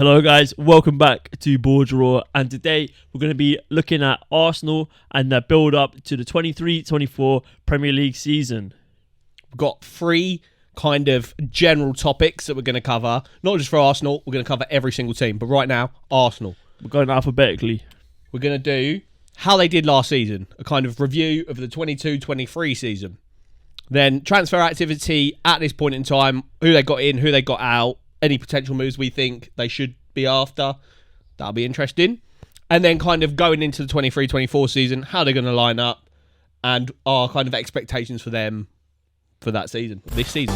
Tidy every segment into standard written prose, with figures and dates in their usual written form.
Hello guys, welcome back to BoreDraw, and today we're going to be looking at Arsenal and their build up to the 23-24 Premier League season. We've got three kind of general topics that we're going to cover, not just for Arsenal, we're going to cover every single team, but right now, Arsenal. We're going alphabetically. We're going to do how they did last season, a kind of review of the 22-23 season. Then transfer activity at this point in time, who they got in, who they got out, any potential moves we think they should be after. That'll be interesting. And then kind of going into the 23-24 season, how they're going to line up and our kind of expectations for them for that season, this season.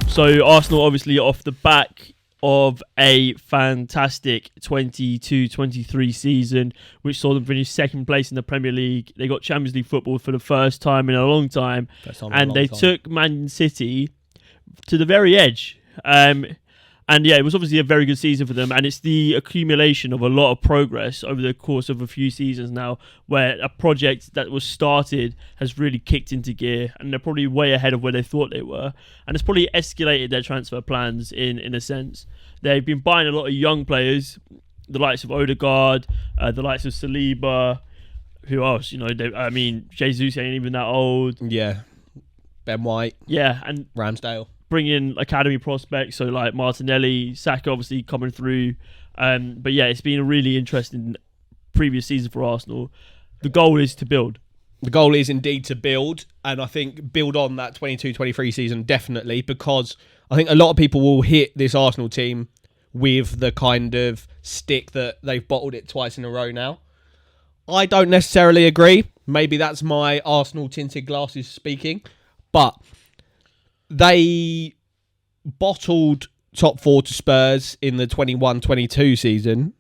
So Arsenal obviously off the back of a fantastic 22-23 season, which saw them finish second place in the Premier League. They got Champions League football for the first time in a long time, and they took Man City to the very edge. And yeah, it was obviously a very good season for them, and it's the accumulation of a lot of progress over the course of a few seasons now, where a project that was started has really kicked into gear, and they're probably way ahead of where they thought they were, and it's probably escalated their transfer plans in a sense. They've been buying a lot of young players, the likes of Odegaard, the likes of Saliba, who else? Jesus ain't even that old. Yeah, Ben White. Yeah, and Ramsdale. Bring in academy prospects, so like Martinelli, Saka obviously coming through. But yeah, it's been a really interesting previous season for Arsenal. The goal is to build. The goal is indeed to build, and I think build on that 22-23 season definitely, because I think a lot of people will hit this Arsenal team with the kind of stick that they've bottled it twice in a row now. I don't necessarily agree. Maybe that's my Arsenal tinted glasses speaking, but they bottled top four to Spurs in the 21-22 season,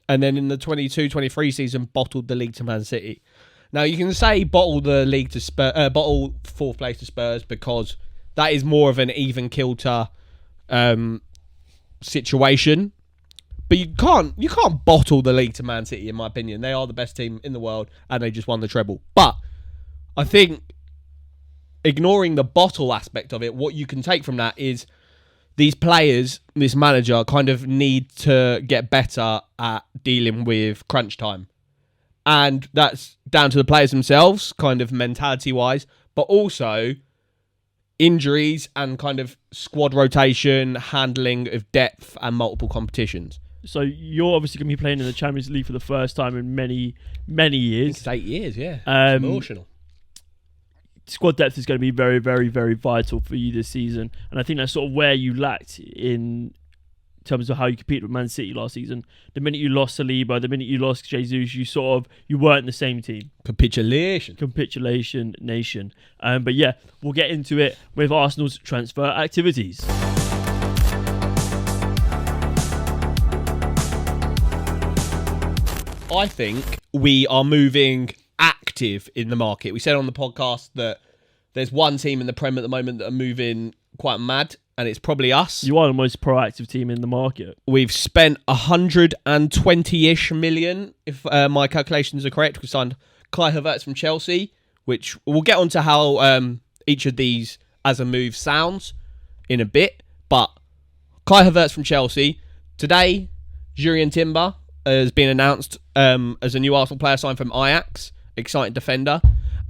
and then in the 22-23 season bottled the league to Man City. Now you can say bottle the league to bottle fourth place to Spurs because that is more of an even kilter situation. But you can't bottle the league to Man City, in my opinion. They are the best team in the world and they just won the treble. But I think, ignoring the bottle aspect of it, what you can take from that is these players, this manager, kind of need to get better at dealing with crunch time. And that's down to the players themselves, kind of mentality-wise, but also injuries and kind of squad rotation, handling of depth and multiple competitions. So you're obviously going to be playing in the Champions League for the first time in many, many years. It's 8 years, yeah. It's emotional. Squad depth is going to be very, very, very vital for you this season, and I think that's sort of where you lacked in terms of how you competed with Man City last season. The minute you lost Saliba, the minute you lost Jesus, you weren't the same team. Capitulation nation. But yeah, we'll get into it with Arsenal's transfer activities. I think we are moving active in the market. We said on the podcast that there's one team in the Prem at the moment that are moving quite mad, and it's probably us. You are the most proactive team in the market. We've spent 120-ish million, if my calculations are correct. We signed Kai Havertz from Chelsea, which we'll get onto how each of these as a move sounds in a bit. But Kai Havertz from Chelsea. Today, Jurrien Timber has been announced as a new Arsenal player signed from Ajax. Exciting defender.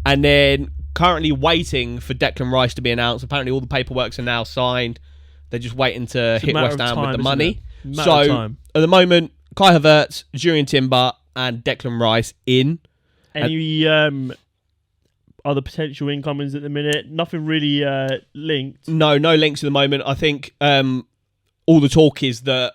And then currently waiting for Declan Rice to be announced. Apparently all the paperwork's are now signed. They're just waiting to hit West Ham with the money. So at the moment, Kai Havertz, Jurrien Timber and Declan Rice in. Any other potential incomings at the minute? Nothing really linked. No links at the moment. I think all the talk is that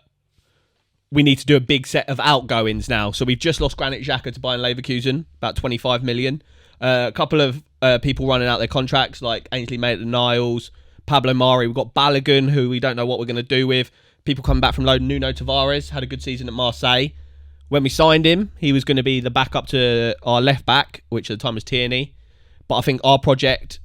we need to do a big set of outgoings now. So we've just lost Granit Xhaka to Bayern Leverkusen, about 25 million. A couple of people running out their contracts, like Ainsley Maitland-Niles, Pablo Mari. We've got Balogun, who we don't know what we're going to do with. People coming back from loan. Nuno Tavares had a good season at Marseille. When we signed him, he was going to be the backup to our left back, which at the time was Tierney. But I think our project,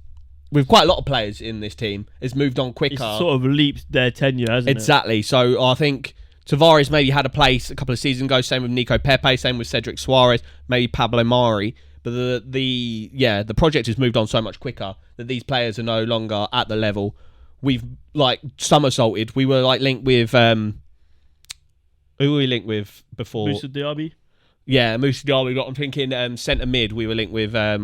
with quite a lot of players in this team, has moved on quicker. It's sort of leaped their tenure, hasn't it? Exactly. So I think Tavares maybe had a place a couple of seasons ago. Same with Nico Pepe. Same with Cedric Suarez. Maybe Pablo Mari. But the project has moved on so much quicker that these players are no longer at the level we've like somersaulted. We were like linked with who were we linked with before? Musa Diaby. Yeah, Musa Diaby. I'm thinking centre mid. We were linked with I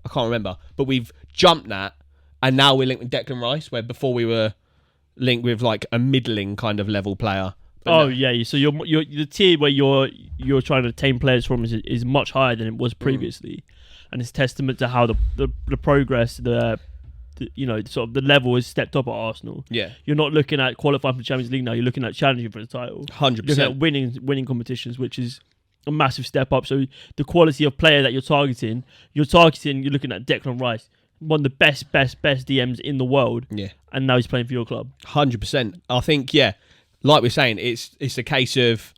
can't remember, but we've jumped that, and now we're linked with Declan Rice, where before we were linked with like a middling kind of level player. But yeah. So you're the tier where you're trying to obtain players from is much higher than it was previously, and it's testament to how the progress sort of the level has stepped up at Arsenal. Yeah, you're not looking at qualifying for the Champions League now. You're looking at challenging for the title. 100%. Looking at winning competitions, which is a massive step up. So the quality of player that you're targeting. You're looking at Declan Rice, one of the best DMs in the world. Yeah, and now he's playing for your club. 100%. I think like we're saying, it's a case of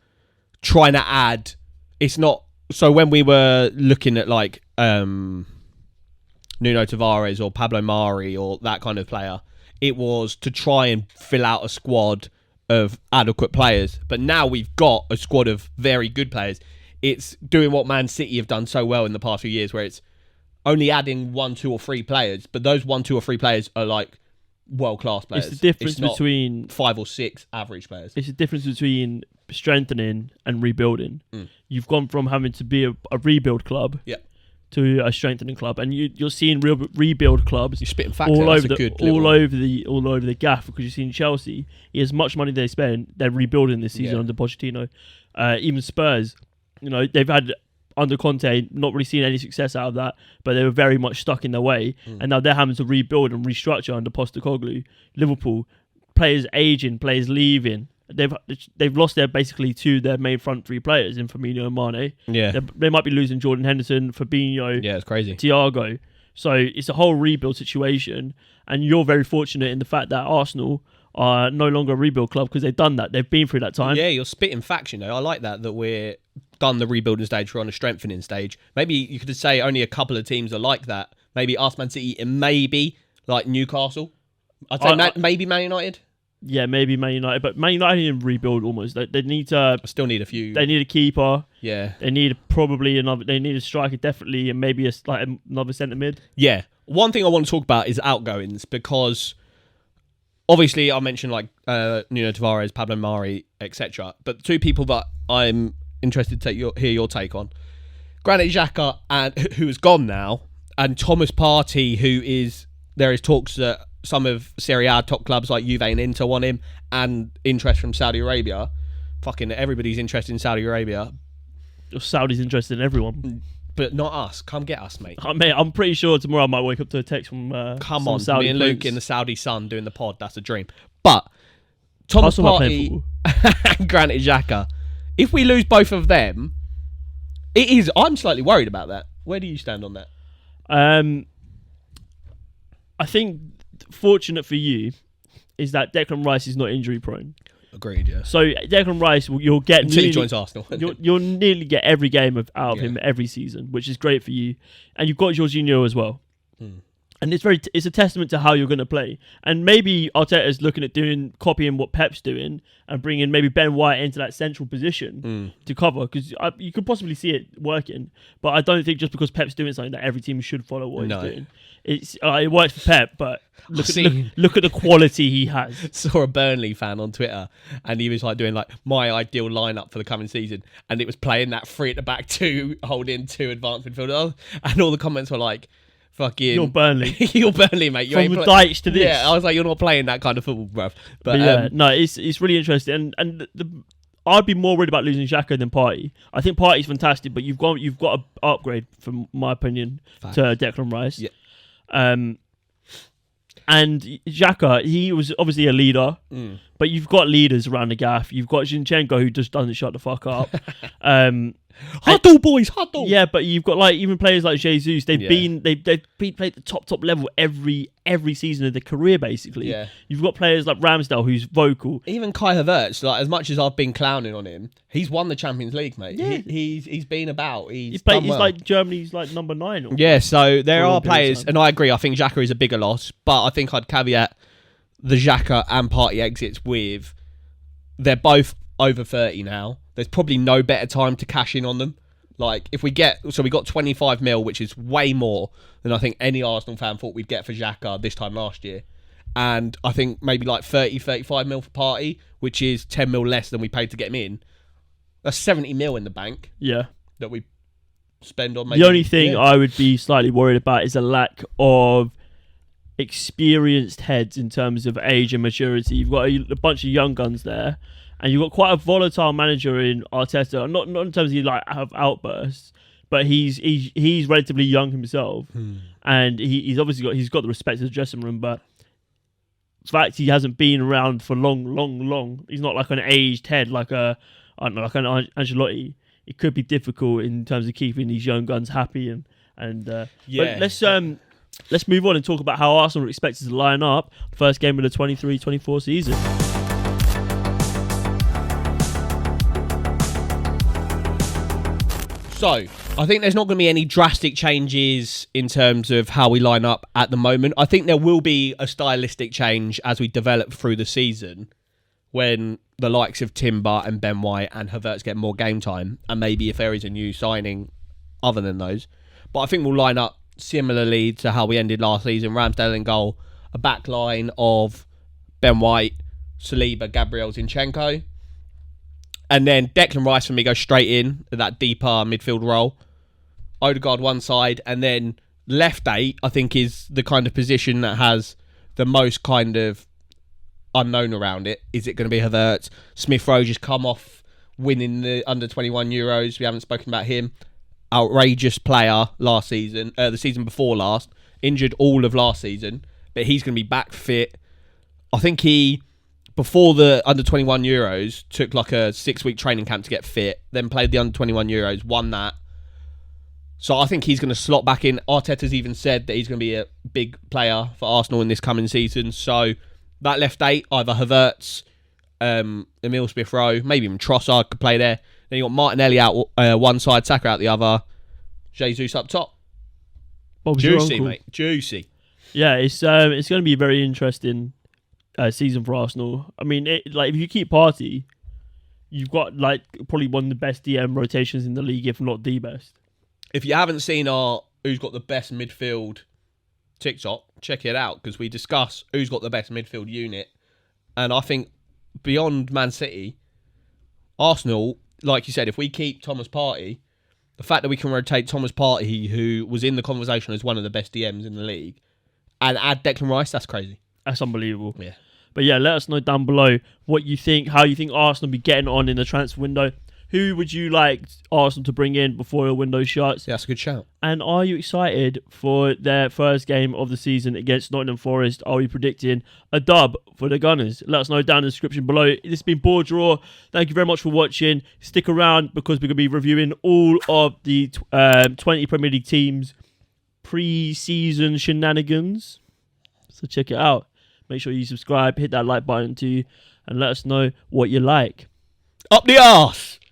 trying to add. It's not so when we were looking at like Nuno Tavares or Pablo Mari or that kind of player, it was to try and fill out a squad of adequate players. But now we've got a squad of very good players. It's doing what Man City have done so well in the past few years, where it's only adding 1, 2 or 3 players, but those 1, 2 or 3 players are like world-class players. It's the difference between 5 or 6 average players. It's the difference between strengthening and rebuilding. You've gone from having to be a rebuild club to a strengthening club, and you're seeing real rebuild clubs. You're spitting facts all over the gaff, because you've seen Chelsea. As much money they spend, they're rebuilding this season under Pochettino. Even Spurs, they've had under Conte, not really seen any success out of that, but they were very much stuck in their way, and now they're having to rebuild and restructure under Postecoglou. Liverpool, players aging, players leaving. They've lost basically their main front 3 players in Firmino and Mane. Yeah, they might be losing Jordan Henderson, Fabinho. Yeah, it's crazy. Thiago. So it's a whole rebuild situation, and you're very fortunate in the fact that Arsenal are no longer a rebuild club because they've done that. They've been through that time. Yeah, you're spitting facts. I like that we're done the rebuilding stage. We're on a strengthening stage. Maybe you could say only a couple of teams are like that. Maybe us, Man City, and maybe like Newcastle. I'd say maybe Man United. Yeah, maybe Man United, but Man United need to rebuild almost. They need to. I still need a few. They need a keeper. Yeah. They need probably another. They need a striker definitely, and maybe another centre mid. Yeah. One thing I want to talk about is outgoings, because obviously I mentioned like Nuno Tavares, Pablo Mari, etc. But 2 people that I'm interested to hear your take on: Granit Xhaka, who is gone now, and Thomas Partey, there is talks that some of Serie A top clubs like Juve and Inter want him, and interest from Saudi Arabia. Fucking everybody's interested in Saudi Arabia. Saudi's interested in everyone. But not us. Come get us, mate. Mate, I'm pretty sure tomorrow I might wake up to a text from Come on, Saudi me and prince. Luke in the Saudi sun doing the pod. That's a dream. But Thomas Partey and Granit Xhaka, if we lose both of them, I'm slightly worried about that. Where do you stand on that? I think fortunate for you is that Declan Rice is not injury prone. Agreed, yeah. So Declan Rice, you'll get until he joins Arsenal. you'll nearly get every game out of him every season, which is great for you. And you've got Jorginho as well. And it's a testament to how you're going to play. And maybe Arteta's looking at copying what Pep's doing and bringing maybe Ben White into that central position to cover, because you could possibly see it working. But I don't think just because Pep's doing something that every team should follow what he's doing. It works for Pep, but look at the quality he has. Saw a Burnley fan on Twitter, and he was like doing like my ideal lineup for the coming season, and it was playing that 3 at the back, 2 holding 2 advanced midfielders, and all the comments were like, "Fucking you're Burnley, you're Burnley, mate. You from the Dyche to this." Yeah, I was like, you're not playing that kind of football, bruv. But yeah, no, it's really interesting, and I'd be more worried about losing Xhaka than Partey. I think Partey's fantastic, but you've got to upgrade, from my opinion, to Declan Rice. Yeah. And Xhaka, he was obviously a leader, but you've got leaders around the gaff. You've got Zinchenko, who just doesn't shut the fuck up. Huddle, boys, huddle. Yeah, but you've got even players like Jesus. They've played the top level every season of their career, basically. Yeah. You've got players like Ramsdale, who's vocal. Even Kai Havertz, like, as much as I've been clowning on him, he's won the Champions League, mate. Yeah. He's been about. He's like Germany's like number 9. Yeah, so there are players, and I agree. I think Xhaka is a bigger loss, but I think I'd caveat the Xhaka and Partey exits with they're both over 30 now. There's probably no better time to cash in on them. Like, we got 25 mil, which is way more than I think any Arsenal fan thought we'd get for Xhaka this time last year. and I think maybe like 30, 35 mil for Party, which is 10 mil less than we paid to get him in. That's 70 mil in the bank Yeah. that we spend on. Maybe, The only thing I would be slightly worried about is a lack of experienced heads in terms of age and maturity. You've got a bunch of young guns there, and you've got quite a volatile manager in Arteta. Not in terms of he like have outbursts, but he's relatively young himself, and he's obviously got the respect of the dressing room. But the fact he hasn't been around for long, he's not like an aged head like I don't know, like an Ancelotti. It could be difficult in terms of keeping these young guns happy but let's move on and talk about how Arsenal are expected to line up first game of the 23-24 season. So, I think there's not going to be any drastic changes in terms of how we line up at the moment. I think there will be a stylistic change as we develop through the season when the likes of Timber and Ben White and Havertz get more game time, and maybe if there is a new signing other than those. But I think we'll line up similarly to how we ended last season. Ramsdale in goal, a back line of Ben White, Saliba, Gabriel, Zinchenko. And then Declan Rice for me goes straight in at that deeper midfield role. Odegaard one side, and then left 8 I think is the kind of position that has the most kind of unknown around it. Is it going to be Havertz? Smith Rowe just come off winning the under 21 Euros. We haven't spoken about him. Outrageous player last season, the season before last. Injured all of last season, but he's going to be back fit. I think he, before the under 21 Euros, took like a 6-week training camp to get fit, then played the under 21 Euros, won that. So I think he's going to slot back in. Arteta's even said that he's going to be a big player for Arsenal in this coming season. So that left 8, either Havertz, Emile Smith-Rowe, maybe even Trossard could play there. Then you got Martinelli out one side, Saka out the other, Jesus up top. Bob's Juicy, mate. Juicy. Yeah, it's going to be a very interesting season for Arsenal. I mean, if you keep Partey, you've got like probably one of the best DM rotations in the league, if not the best. If you haven't seen our Who's Got the Best Midfield TikTok, check it out, because we discuss who's got the best midfield unit. And I think beyond Man City, Arsenal, like you said, if we keep Thomas Partey, the fact that we can rotate Thomas Partey, who was in the conversation as one of the best DMs in the league, and add Declan Rice, that's crazy. That's unbelievable. Yeah. But yeah, let us know down below what you think, how you think Arsenal will be getting on in the transfer window. Who would you like Arsenal to bring in before the window shuts? Yeah, that's a good shout. And are you excited for their first game of the season against Nottingham Forest? Are we predicting a dub for the Gunners? Let us know down in the description below. This has been BoreDraw. Thank you very much for watching. Stick around because we're going to be reviewing all of the 20 Premier League teams' pre-season shenanigans. So check it out. Make sure you subscribe, hit that like button too, and let us know what you like. Up the arse!